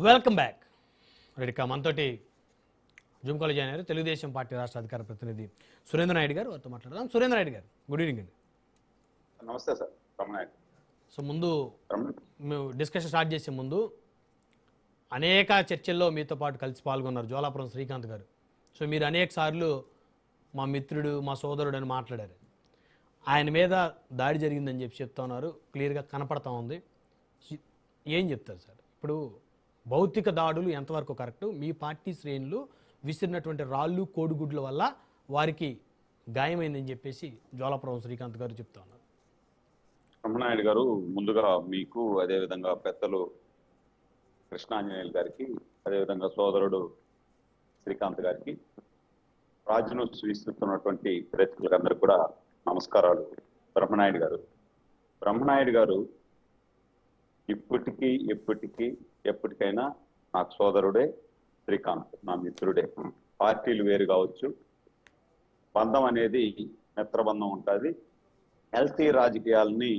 Welcome back. రెడ్డికా మనతోటి Zoom call join అయ్యారు Telugu Desam party రాష్ట్ర అధికార ప్రతినిధి సురేంద్ర నాయుడు గారు. వారితో మాట్లాడదాం. సురేంద్ర నాయుడు గారు, గుడ్ ఈవినింగ్ అండి. నమస్తే సార్. రమణాయుడు. సో ముందు మేము డిస్కషన్ స్టార్ట్ చేసే ముందు అనేక చర్చల్లో మీతో పాటు కలిసి పాల్గొన్నారు జోలాపురం శ్రీకాంత్ గారు. సో మీరు అనేక సార్లు మా మిత్రుడు, మా సోదరుడు అని మాట్లాడారు. ఆయన మీద దాడి జరిగిందని చెప్పి చెప్తా ఉన్నారు, క్లియర్గా కనపడతా ఉంది. ఏం చెప్తారు సార్? ఇప్పుడు భౌతిక దాడులు ఎంతవరకు కరెక్టు? మీ పార్టీ శ్రేణులు విసిరినటువంటి రాళ్ళు కోడిగుడ్ల వల్ల వారికి గాయమైందని చెప్పేసి జోలాపురం శ్రీకాంత్ గారు చెప్తా ఉన్నారు. రమణాయుడు గారు, ముందుగా మీకు, అదేవిధంగా పెద్దలు కృష్ణాంజనేయులు గారికి, అదేవిధంగా సోదరుడు శ్రీకాంత్ గారికి, రాజును స్వీకరిస్తున్నటువంటి ప్రేక్షకులందరికీ కూడా నమస్కారాలు. బ్రహ్మనాయుడు గారు ఎప్పటికైనా నాకు సోదరుడే, శ్రీకాంత్ నా మిత్రుడే. పార్టీలు వేరు కావచ్చు, బంధం అనేది మిత్రబంధం ఉంటుంది. హెల్తీ రాజకీయాలని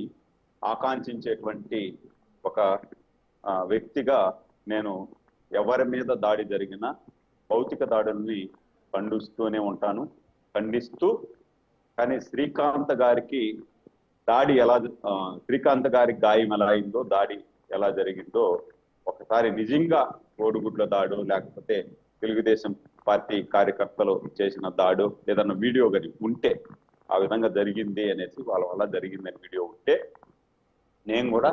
ఆకాంక్షించేటువంటి ఒక వ్యక్తిగా నేను ఎవరి మీద దాడి జరిగినా భౌతిక దాడుల్ని ఖండిస్తూ కానీ శ్రీకాంత్ గారికి గాయం ఎలా అయిందో, దాడి ఎలా జరిగిందో ఒకసారి నిజంగా కోడిగుడ్ల దాడు, లేకపోతే తెలుగుదేశం పార్టీ కార్యకర్తలు చేసిన దాడు, ఏదన్నా వీడియో కానీ ఉంటే ఆ విధంగా జరిగింది అనేసి వాళ్ళ వల్ల జరిగిందని వీడియో ఉంటే నేను కూడా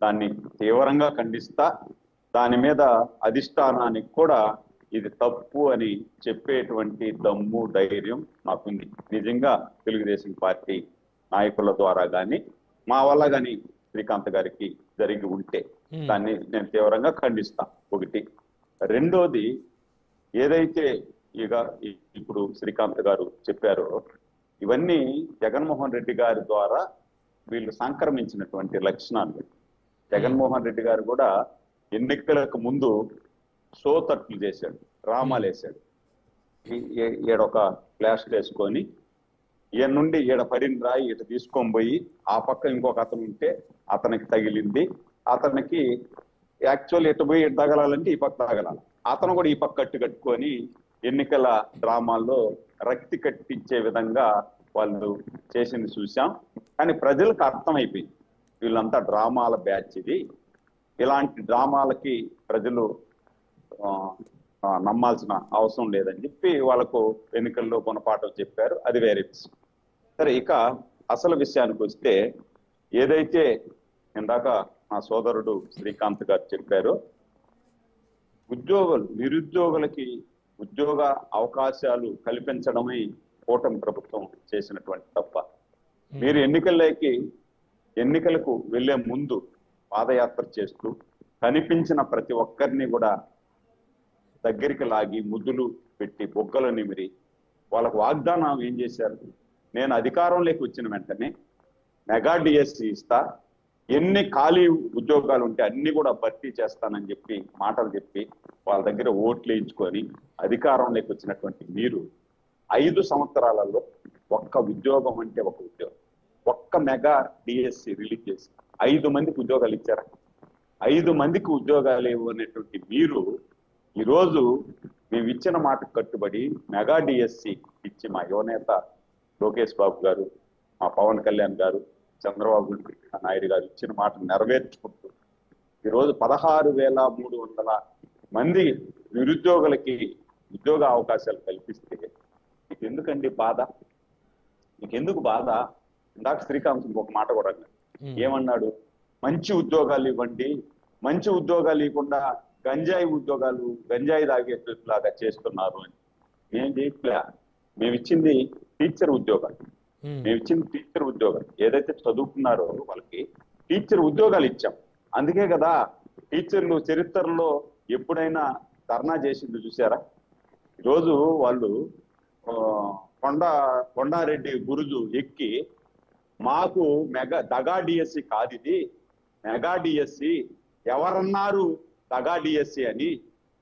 దాన్ని తీవ్రంగా ఖండిస్తా. దాని మీద అధిష్టానానికి కూడా ఇది తప్పు అని చెప్పేటువంటి దమ్ము, ధైర్యం నాకుంది. నిజంగా తెలుగుదేశం పార్టీ నాయకుల ద్వారా కానీ మా వల్ల కానీ శ్రీకాంత్ గారికి జరిగి ఉంటే దాన్ని నేను తీవ్రంగా ఖండిస్తా. ఒకటి. రెండోది, ఏదైతే ఇప్పుడు శ్రీకాంత్ గారు చెప్పారో ఇవన్నీ జగన్మోహన్ రెడ్డి గారి ద్వారా వీళ్ళు సంక్రమించినటువంటి లక్షణాలు. జగన్మోహన్ రెడ్డి గారు కూడా ఎన్నికలకు ముందు షో తట్లు చేశాడు, డ్రామాలు వేశాడు. ఈడొక ఫ్లాష్ వేసుకొని ఈయన నుండి ఈడ పడిన రాయి ఇటు తీసుకొని పోయి ఆ పక్క ఇంకొక అతను ఉంటే అతనికి తగిలింది. అతనికి యాక్చువల్ ఎటు పోయి ఇటు తగలాలంటే ఈ పక్క తగలాలి. అతను కూడా ఈ పక్క కట్టుకొని ఎన్నికల డ్రామాల్లో రక్తి కట్టించే విధంగా వాళ్ళు చేసింది చూసాం. కానీ ప్రజలకు అర్థమైపోయింది వీళ్ళంతా డ్రామాల బ్యాచ్ ఇది, ఇలాంటి డ్రామాలకి ప్రజలు నమ్మాల్సిన అవసరం లేదని చెప్పి వాళ్ళకు ఎన్నికల్లో గుణపాఠం చెప్పారు. అది వేరే విషయం. సరే, ఇక అసలు విషయానికి వస్తే, ఏదైతే ఇందాక మా సోదరుడు శ్రీకాంత్ గారు చెప్పారో, నిరుద్యోగులకి ఉద్యోగ అవకాశాలు కల్పించడమే కూటమి ప్రభుత్వం చేసినటువంటి తప్ప. మీరు ఎన్నికలకు వెళ్లే ముందు పాదయాత్ర చేస్తూ కనిపించిన ప్రతి ఒక్కరిని కూడా దగ్గరికి లాగి ముద్దులు పెట్టి బొగ్గలు నిమిరి వాళ్ళకు వాగ్దానం ఏం చేశారు? నేను అధికారంలోకి వచ్చిన వెంటనే మెగా డిఎస్సి ఇస్తా, ఎన్ని ఖాళీ ఉద్యోగాలు ఉంటే అన్ని కూడా భర్తీ చేస్తానని చెప్పి మాటలు చెప్పి వాళ్ళ దగ్గర ఓట్లు వేయించుకొని అధికారంలోకి వచ్చినటువంటి మీరు 5 సంవత్సరాలలో ఒక్క ఉద్యోగం అంటే ఒక ఉద్యోగం, ఒక్క మెగా డిఎస్సి రిలీజ్ చేసి 5 మందికి ఉద్యోగాలు ఇచ్చారా? 5 మందికి ఉద్యోగాలు ఇవ్వనటువంటి మీరు ఈరోజు మేము ఇచ్చిన మాటకు కట్టుబడి మెగా డిఎస్సి ఇచ్చి మా యువనేత లోకేష్ బాబు గారు, మా పవన్ కళ్యాణ్ గారు, చంద్రబాబు నాయుడు గారు ఇచ్చిన మాట నెరవేర్చుకుంటూ ఈరోజు 16,300 మంది నిరుద్యోగులకి ఉద్యోగ అవకాశాలు కల్పిస్తే మీకు ఎందుకండి బాధ? మీకెందుకు బాధ? ఇందాక శ్రీకాంత్ ఒక మాట కూడా ఏమన్నాడు? మంచి ఉద్యోగాలు ఇవ్వండి, మంచి ఉద్యోగాలు ఇవ్వకుండా గంజాయి తాగేట్లాగా చేస్తున్నారు అని. ఏం చేయట్లే. మేము ఇచ్చింది టీచర్ ఉద్యోగాలు. ఏదైతే చదువుకున్నారో వాళ్ళకి టీచర్ ఉద్యోగాలు ఇచ్చాం. అందుకే కదా టీచర్లు చరిత్రలో ఎప్పుడైనా ధర్నా చేసింది చూసారా? ఈరోజు వాళ్ళు కొండారెడ్డి గురుజు ఎక్కి మాకు దగా డిఎస్సి కాదు ఇది, మెగా డిఎస్సి, ఎవరన్నారు దగా డిఎస్సి అని,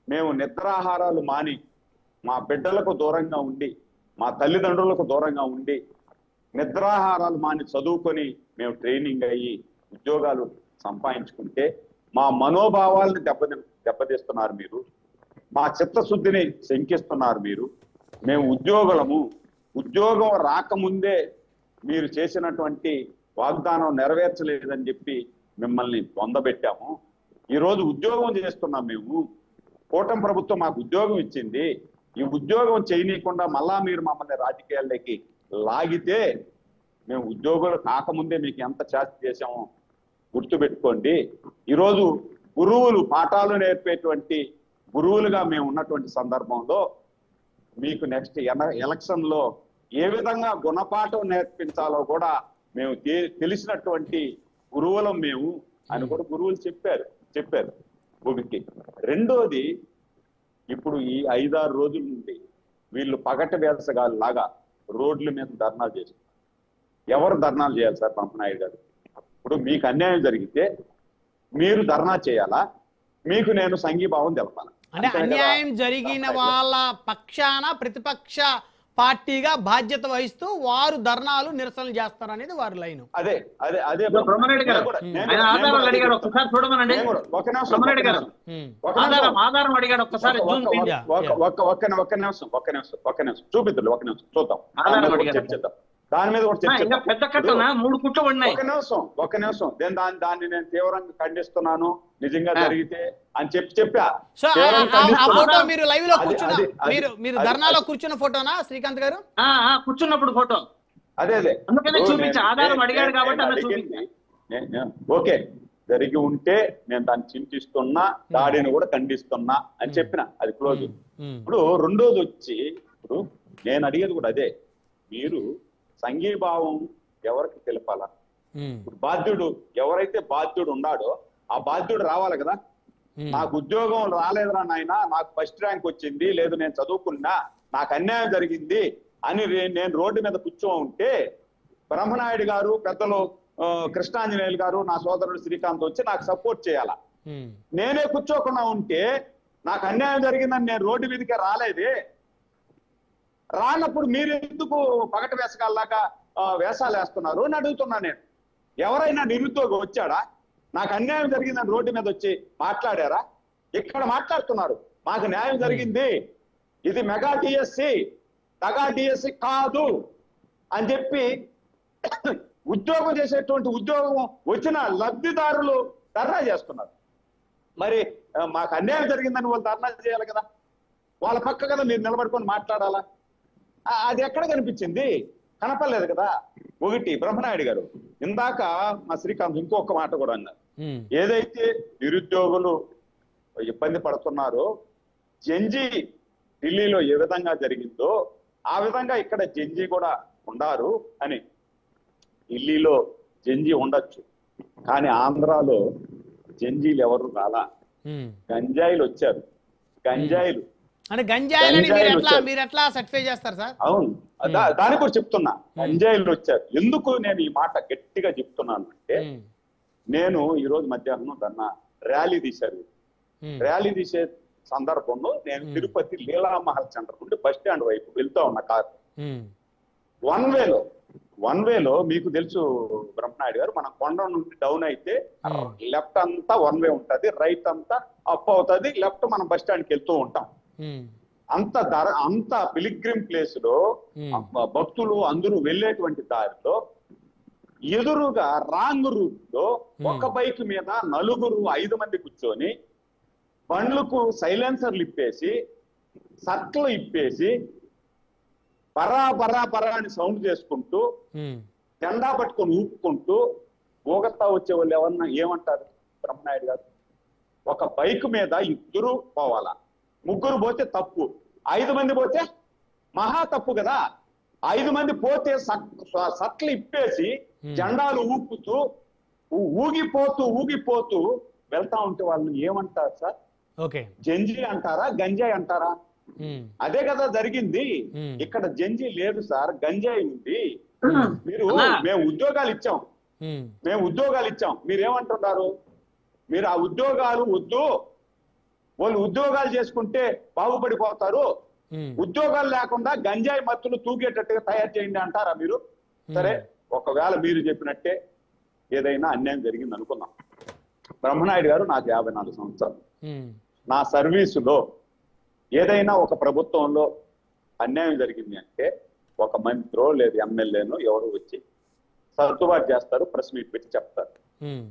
మేము నిద్రాహారాలు మాని మా బిడ్డలకు దూరంగా ఉండి, మా తల్లిదండ్రులకు దూరంగా ఉండి, నిద్రాహారాలు మాని చదువుకొని మేము ట్రైనింగ్ అయ్యి ఉద్యోగాలు సంపాదించుకుంటే మా మనోభావాలను దెబ్బతీస్తున్నారు మీరు, మా చిత్తశుద్ధిని శంకిస్తున్నారు మీరు. మేము ఉద్యోగం రాకముందే మీరు చేసినటువంటి వాగ్దానం నెరవేర్చలేదని చెప్పి మిమ్మల్ని పొందబెట్టాము. ఈరోజు ఉద్యోగం చేస్తున్నాం మేము. కూటమి ప్రభుత్వం మాకు ఉద్యోగం ఇచ్చింది. ఈ ఉద్యోగం చేయనీయకుండా మళ్ళా మీరు మమ్మల్ని రాజకీయాల్లోకి లాగితే మేము ఉద్యోగులు కాకముందే మీకు ఎంత చేష్ట చేశామో గుర్తుపెట్టుకోండి. ఈరోజు గురువులు పాఠాలు నేర్పేటువంటి గురువులుగా మేము ఉన్నటువంటి సందర్భంలో మీకు నెక్స్ట్ ఎలక్షన్ లో ఏ విధంగా గుణపాఠం నేర్పించాలో కూడా మేము తెలిసినటువంటి గురువులం మేము అని కూడా గురువులు చెప్పారు ఒకటి. రెండోది, ఇప్పుడు ఈ 5-6 రోజుల నుండి వీళ్ళు పగటి వేసగాలు లాగా రోడ్ల మీద ధర్నాలు చేస్తున్నారు. ఎవరు ధర్నాలు చేయాలి సార్ పంపనాయుడు గారు? ఇప్పుడు మీకు అన్యాయం జరిగితే మీరు ధర్నా చేయాలా, మీకు నేను సంఘీభావం తెలపాలా? అంటే అన్యాయం జరిగిన వాళ్ళ పక్షాన ప్రతిపక్ష పార్టీగా బాధ్యత వహిస్తూ వారు ధర్నాలు నిరసనలు చేస్తారు అనేది వారి లైన్. అదే బ్రహ్మారెడ్డి గారు ఆయన ఆధారాలు అడిగాడు, ఒక్కసారి చూడమనండి. బ్రహ్మారెడ్డి గారు ఆధారం అడిగాడు, ఒక్కసారి ఒక్క నిమిషం చూపిద్దాం, ఒక్క నిమిషం చూద్దాం, చర్చిద్దాం దాని మీద కూడా చర్చ. పెద్ద కట్టన 3 కుట్లు పడినాయి. ఒక్క నిమిషం దాన్ని నేను తీవ్రంగా ఖండిస్తున్నాను నిజంగా జరిగితే అని చెప్పా. ఫోటో మీరు లైవ్ లో కూర్చున్న మీరు ధర్నాలో కూర్చున్న ఫోటోనా శ్రీకాంత్ గారు? కూర్చున్నప్పుడు ఫోటో. అదే అందుకనే చూపించా, ఆధారం అడిగాడు కాబట్టి అలా చూపించా. ఓకే, జరిగి ఉంటే నేను దాన్ని చింతిస్తున్నా, దాడిని కూడా ఖండిస్తున్నా అని చెప్పిన, అది క్లోజ్. ఇప్పుడు రెండోది వచ్చి, ఇప్పుడు నేను అడిగేది కూడా అదే, మీరు సంఘీభావం ఎవరికి తెలపాలా? బాధ్యుడు ఎవరైతే బాధ్యుడు ఉన్నాడో ఆ బాధ్యుడు రావాలి కదా. నాకు ఉద్యోగం రాలేదురా నాయన, నాకు ఫస్ట్ ర్యాంక్ వచ్చింది, లేదు నేను చదువుకున్నా, నాకు అన్యాయం జరిగింది అని నేను రోడ్డు మీద కూర్చో ఉంటే బ్రహ్మనాయుడు గారు, పెద్దలు కృష్ణాంజనేయులు గారు, నా సోదరుడు శ్రీకాంత్ వచ్చి నాకు సపోర్ట్ చేయాలా? నేనే కూర్చోకుండా ఉంటే నాకు అన్యాయం జరిగిందని నేను రోడ్డు మీదకే రాలేదే. రానప్పుడు మీరు ఎందుకు పగటి వేసగాల్లాగా వేషాలు వేస్తున్నారు అని అడుగుతున్నా నేను. ఎవరైనా నిరుద్యోగి వచ్చాడా? నాకు అన్యాయం జరిగిందని రోడ్డు మీద వచ్చి మాట్లాడారా? ఇక్కడ మాట్లాడుతున్నారు మాకు న్యాయం జరిగింది, ఇది మెగా డిఎస్సి, తగా డిఎస్సి కాదు అని చెప్పి ఉద్యోగం చేసేటువంటి ఉద్యోగం వచ్చిన లబ్ధిదారులు ధర్నా చేస్తున్నారు. మరి మాకు అన్యాయం జరిగిందని వాళ్ళు ధర్నా చేయాలి కదా, వాళ్ళ పక్క కదా మీరు నిలబడుకొని మాట్లాడాలా? అది ఎక్కడ కనిపించింది? కనపడలేదు కదా. ఒకటి, బ్రహ్మనాయుడు గారు ఇందాక మా శ్రీకాంత్ ఇంకొక మాట కూడా అన్నారు, ఏదైతే నిరుద్యోగులు ఇబ్బంది పడుతున్నారో జంజీ ఢిల్లీలో ఏ విధంగా జరిగిందో ఆ విధంగా ఇక్కడ జంజీ కూడా ఉండారు అని. ఢిల్లీలో జంజీ ఉండొచ్చు, కానీ ఆంధ్రాలో జంజీలు ఎవరు రాలా, గంజాయిలు వచ్చారు. గంజాయిలు అంటే గంజాయిలని మీరు ఎట్లా సర్టిఫై చేస్తారు సార్? అవును, దాని గురించి చెప్తున్నా. గంజాయిలు వచ్చారు. ఎందుకు నేను ఈ మాట గట్టిగా చెప్తున్నాను అంటే, నేను ఈ రోజు మధ్యాహ్నం దాన్ని ర్యాలీ తీశారు. ర్యాలీ తీసే సందర్భంలో నేను తిరుపతి లీలామహల్ సెంటర్ నుండి బస్ స్టాండ్ వైపు వెళ్తా ఉన్న కారు. వన్ వేలో మీకు తెలుసు బ్రహ్మనాయుడు గారు, మన కొండ నుండి డౌన్ అయితే లెఫ్ట్ అంతా వన్ వే ఉంటది, రైట్ అంతా అప్ అవుతుంది, లెఫ్ట్ మనం బస్ స్టాండ్కి వెళ్తూ ఉంటాం. అంత పిలిగ్రిమ్ ప్లేస్ లో భక్తులు అందరూ వెళ్ళేటువంటి దారిలో ఎదురుగా రాంగ్ రూట్ లో ఒక బైక్ మీద 4-5 మంది కూర్చొని బండ్లకు సైలెన్సర్లు ఇప్పేసి, సర్కలు ఇప్పేసి, బరా బరా బరా అని సౌండ్ చేసుకుంటూ, జెండా పట్టుకొని ఊపుకుంటూ ఊగతా వచ్చే వాళ్ళు ఎవరన్నా ఏమంటారు బ్రహ్మనాయుడు గారు? ఒక బైక్ మీద 2 పోవాలా, 3 పోతే తప్పు, 5 మంది పోతే మహా తప్పు కదా. 5 మంది పోతే సట్లు ఇప్పేసి జెండాలు ఊపుతూ ఊగిపోతూ వెళ్తా ఉంటే వాళ్ళని ఏమంటారు సార్? జంజీ అంటారా, గంజాయి అంటారా? అదే కదా జరిగింది. ఇక్కడ జంజీ లేదు సార్, గంజాయి ఉంది. మేము ఉద్యోగాలు ఇచ్చాం, మీరేమంటున్నారు? మీరు ఆ ఉద్యోగాలు వద్దు, వాళ్ళు ఉద్యోగాలు చేసుకుంటే బాగుపడిపోతారు, ఉద్యోగాలు లేకుండా గంజాయి మత్తులు తూగేటట్టుగా తయారు చేయండి అంటారా మీరు? సరే, ఒకవేళ మీరు చెప్పినట్టే ఏదైనా అన్యాయం జరిగింది అనుకుందాం. బ్రహ్మనాయుడు గారు నాకు 54 సంవత్సరాలు, నా సర్వీసులో ఏదైనా ఒక ప్రభుత్వంలో అన్యాయం జరిగింది అంటే ఒక మంత్రో లేదు ఎమ్మెల్యేనో ఎవరు వచ్చి సర్దుబాటు చేస్తారు, ప్రెస్ మీట్ పెట్టి చెప్తారు.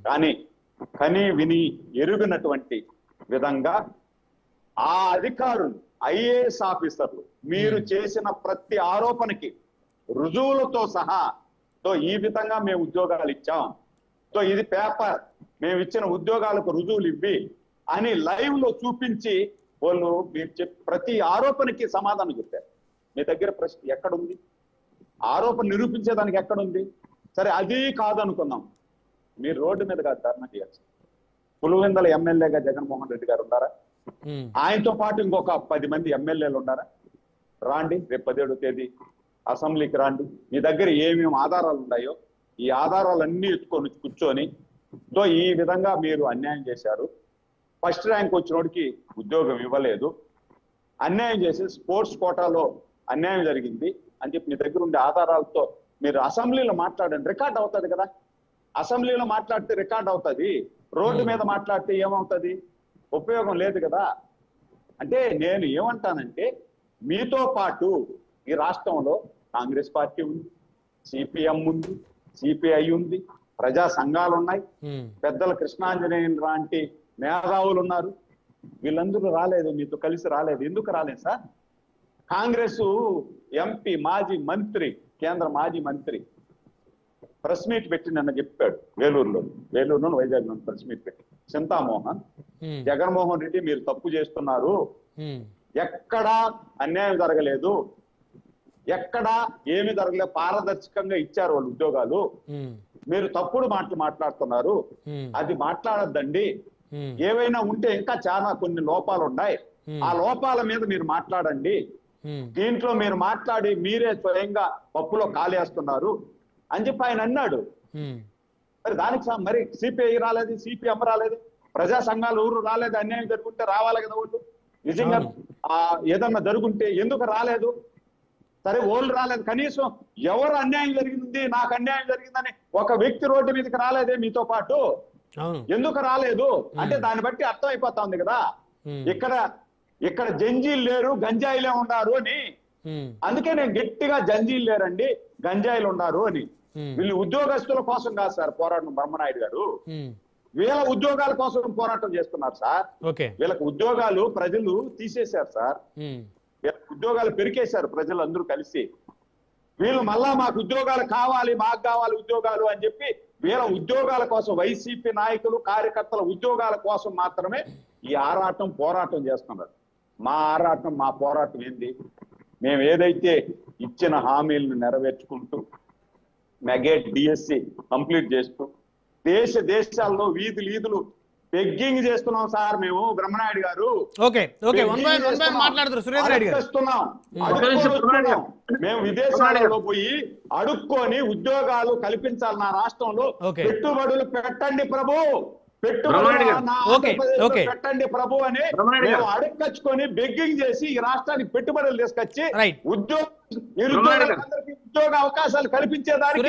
కానీ కని విని ఎరుగినటువంటి విధంగా ఆ అధికారులు ఐఏఎస్ ఆఫీసర్లు మీరు చేసిన ప్రతి ఆరోపణకి రుజువులతో సహా ఈ విధంగా మేము ఉద్యోగాలు ఇచ్చాం, ఇది పేపర్, మేము ఇచ్చిన ఉద్యోగాలకు రుజువులు ఇవ్వి అని లైవ్ లో చూపించి వాళ్ళు మీరు ప్రతి ఆరోపణకి సమాధానం చెప్పారు. మీ దగ్గర ప్రశ్న ఎక్కడుంది? ఆరోపణ నిరూపించేదానికి ఎక్కడుంది? సరే అది కాదనుకుందాం, మీరు రోడ్డు మీద కాదు ధర్నా చేయాల్సి. పులివెందుల ఎమ్మెల్యేగా జగన్మోహన్ రెడ్డి గారు ఉన్నారా? ఆయనతో పాటు ఇంకొక 10 మంది ఎమ్మెల్యేలు ఉన్నారా? రాండి, రేపు 17వ తేదీ అసెంబ్లీకి రాండి. మీ దగ్గర ఏమేమి ఆధారాలు ఉన్నాయో ఈ ఆధారాలన్నీ ఎత్తుకొని కూర్చొని ఈ విధంగా మీరు అన్యాయం చేశారు, ఫస్ట్ ర్యాంక్ వచ్చినోడికి ఉద్యోగం ఇవ్వలేదు, అన్యాయం చేసి స్పోర్ట్స్ కోటాలో అన్యాయం జరిగింది అని చెప్పి మీ దగ్గర ఉండే ఆధారాలతో మీరు అసెంబ్లీలో మాట్లాడండి. రికార్డ్ అవుతుంది కదా, అసెంబ్లీలో మాట్లాడితే రికార్డ్ అవుతుంది, రోడ్డు మీద మాట్లాడితే ఏమవుతుంది? ఉపయోగం లేదు కదా. అంటే నేను ఏమంటానంటే మీతో పాటు ఈ రాష్ట్రంలో కాంగ్రెస్ పార్టీ ఉంది, సిపిఎం ఉంది, సిపిఐ ఉంది, ప్రజా సంఘాలు ఉన్నాయి, పెద్దల కృష్ణాంజనేయులు లాంటి మేధావులు ఉన్నారు. వీళ్ళందరూ రాలేదు, మీతో కలిసి రాలేదు. ఎందుకు రాలేదు సార్? కాంగ్రెస్ ఎంపీ, మాజీ మంత్రి, కేంద్ర మాజీ మంత్రి ప్రెస్ మీట్ పెట్టి నిన్న చెప్పాడు, వేలూరులో వైజాగ్లో ప్రెస్ మీట్ పెట్టి, చింతామోహన్ జగన్మోహన్ రెడ్డి మీరు తప్పు చేస్తున్నారు, ఎక్కడా అన్యాయం జరగలేదు, ఎక్కడా ఏమి జరగలేదు, పారదర్శకంగా ఇచ్చారు వాళ్ళు ఉద్యోగాలు, మీరు తప్పుడు మాటలు మాట్లాడుతున్నారు, అది మాట్లాడొద్దండి, ఏవైనా ఉంటే ఇంకా చాలా కొన్ని లోపాలు ఉన్నాయి, ఆ లోపాల మీద మీరు మాట్లాడండి, దీంట్లో మీరు మాట్లాడి మీరే స్వయంగా పప్పులో కాలేస్తున్నారు అని చెప్పి ఆయన అన్నాడు. మరి దానికి మరి సిపిఐ రాలేదు, సిపిఎం రాలేదు, ప్రజా సంఘాలు ఊరు రాలేదు, అన్యాయం జరుగుంటే రావాలి కదా వాళ్ళు, నిజంగా ఏదన్నా జరుగుంటే ఎందుకు రాలేదు? సరే ఓళ్ళు రాలేదు, కనీసం ఎవరు అన్యాయం జరిగింది, నాకు అన్యాయం జరిగిందని ఒక వ్యక్తి రోడ్డు మీదకి రాలేదే మీతో పాటు, ఎందుకు రాలేదు అంటే దాన్ని బట్టి అర్థం అయిపోతుంది కదా. ఇక్కడ జంజీలు లేరు, గంజాయిలే ఉన్నారు అని, అందుకే నేను గట్టిగా జంజీలు లేరండి, గంజాయిలు ఉన్నారు అని. వీళ్ళు ఉద్యోగస్తుల కోసం కాదు సార్ పోరాటం, బ్రహ్మనాయుడు గారు వీళ్ళ ఉద్యోగాల కోసం పోరాటం చేస్తున్నారు సార్. వీళ్ళకి ఉద్యోగాలు ప్రజలు తీసేశారు సార్, వీళ్ళకి ఉద్యోగాలు పెరికేశారు ప్రజలు అందరూ కలిసి. వీళ్ళు మళ్ళా మాకు ఉద్యోగాలు కావాలి, మాకు కావాలి ఉద్యోగాలు అని చెప్పి వీళ్ళ ఉద్యోగాల కోసం, వైసీపీ నాయకులు కార్యకర్తల ఉద్యోగాల కోసం మాత్రమే ఈ ఆరాటం పోరాటం చేస్తున్నారు. మా ఆరాటం, మా పోరాటం ఏంది? మేము ఏదైతే ఇచ్చిన హామీలను నెరవేర్చుకుంటూ మెగేట్ డిఎస్సి కంప్లీట్ చేస్తూ దేశాల్లో వీధులు బెగ్గింగ్ చేస్తున్నాం సార్ మేము, బ్రహ్మనాయుడు గారు. మేము విదేశాలలో పోయి అడుక్కొని ఉద్యోగాలు కల్పించాలి నా రాష్ట్రంలో, పెట్టుబడులు పెట్టండి ప్రభు, పెట్టండి ప్రభు అని మేము అడుక్కొచ్చుకొని బెగ్గింగ్ చేసి ఈ రాష్ట్రానికి పెట్టుబడులు తీసుకొచ్చి ఉద్యోగ అవకాశాలు కల్పించేదానికి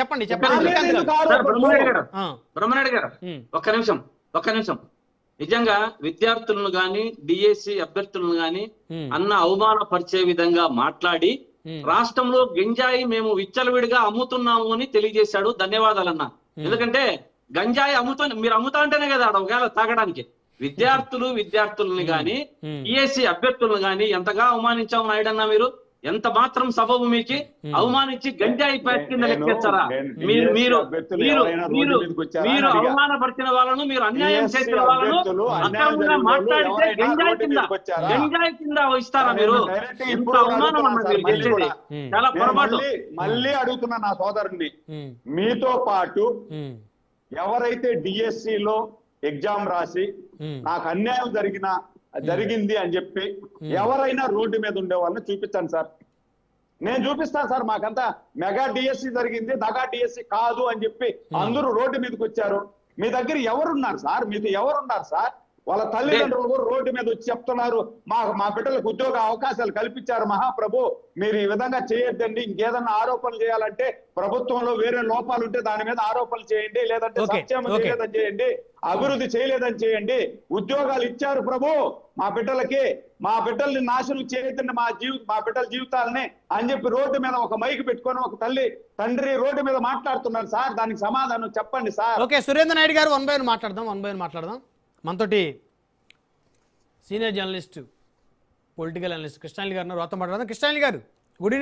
చెప్పండి. బ్రహ్మనాయుడు గారు ఒక్క నిమిషం. నిజంగా విద్యార్థులను గాని డిఎస్సి అభ్యర్థులను గాని అన్న అవమానపరిచే విధంగా మాట్లాడి రాష్ట్రంలో గంజాయి మేము విచ్చలవిడిగా అమ్ముతున్నాము అని తెలియజేశాడు. ధన్యవాదాలన్నా. ఎందుకంటే గంజాయి మీరు అమ్ముతా అంటేనే కదా ఒకవేళ తాగడానికి. విద్యార్థులని గాని డిఎస్సి అభ్యర్థులను గాని ఎంతగా అవమానించాము నాయుడన్నా మీరు? ఎంత మాత్రం సబబు మీకు అవమానించి గంజాయి ప్యాక్ కింద లెక్కేస్తారా? మీరు అవమానపరిచిన వాళ్ళను, మీరు అన్యాయం చేసిన వాళ్ళను అక్రమంగా మాట్లాడితే గంజాయి కింద ఇస్తారా మీరు? ఎంత అవమానం అన్నది మీరు చేసేది, చాలా పొరపాటు. మళ్ళీ అడుగుతున్నా నా సోదరుని, మీతో పాటు ఎవరైతే డిఎస్సిలో ఎగ్జామ్ రాసి నాకు అన్యాయం జరిగింది అని చెప్పి ఎవరైనా రోడ్డు మీద ఉండే వాళ్ళని చూపించండి సార్. నేను చూపిస్తాను సార్. మాకంతా మెగా డిఎస్సి జరిగింది, దగా డిఎస్సి కాదు అని చెప్పి అందరూ రోడ్డు మీదకి వచ్చారు. మీ దగ్గర ఎవరున్నారు సార్? మీతో ఎవరున్నారు సార్? వాళ్ళ తల్లిదండ్రులు కూడా రోడ్డు మీద వచ్చి చెప్తున్నారు, మా బిడ్డలకు ఉద్యోగ అవకాశాలు కల్పించారు మహాప్రభు, మీరు ఈ విధంగా చేయొద్దండి, ఇంకేదన్నా ఆరోపణలు చేయాలంటే ప్రభుత్వంలో వేరే లోపాలు ఉంటే దాని మీద ఆరోపణలు చేయండి, లేదంటే సంక్షేమం చేయలేదని చేయండి, అభివృద్ధి చేయలేదని చేయండి, ఉద్యోగాలు ఇచ్చారు ప్రభు మా బిడ్డలకి, మా బిడ్డల్ని నాశనం చేయొద్దండి, మా బిడ్డల జీవితాలని అని చెప్పి రోడ్డు మీద ఒక మైక్ పెట్టుకొని ఒక తండ్రి రోడ్డు మీద మాట్లాడుతున్నారు సార్, దానికి సమాధానం చెప్పండి సార్. ఓకే, సురేంద్ర నాయుడు గారు వన్ బై వన్ మాట్లాడదాం. మనతోటి సీనియర్ జర్నలిస్ట్ పొలిటికల్ అనలిస్ట్ కృష్ణాలి గారు ఉన్నారు, మాట్లాడదాం. కృష్ణాలి గారు, గుడ్ ఈవినింగ్.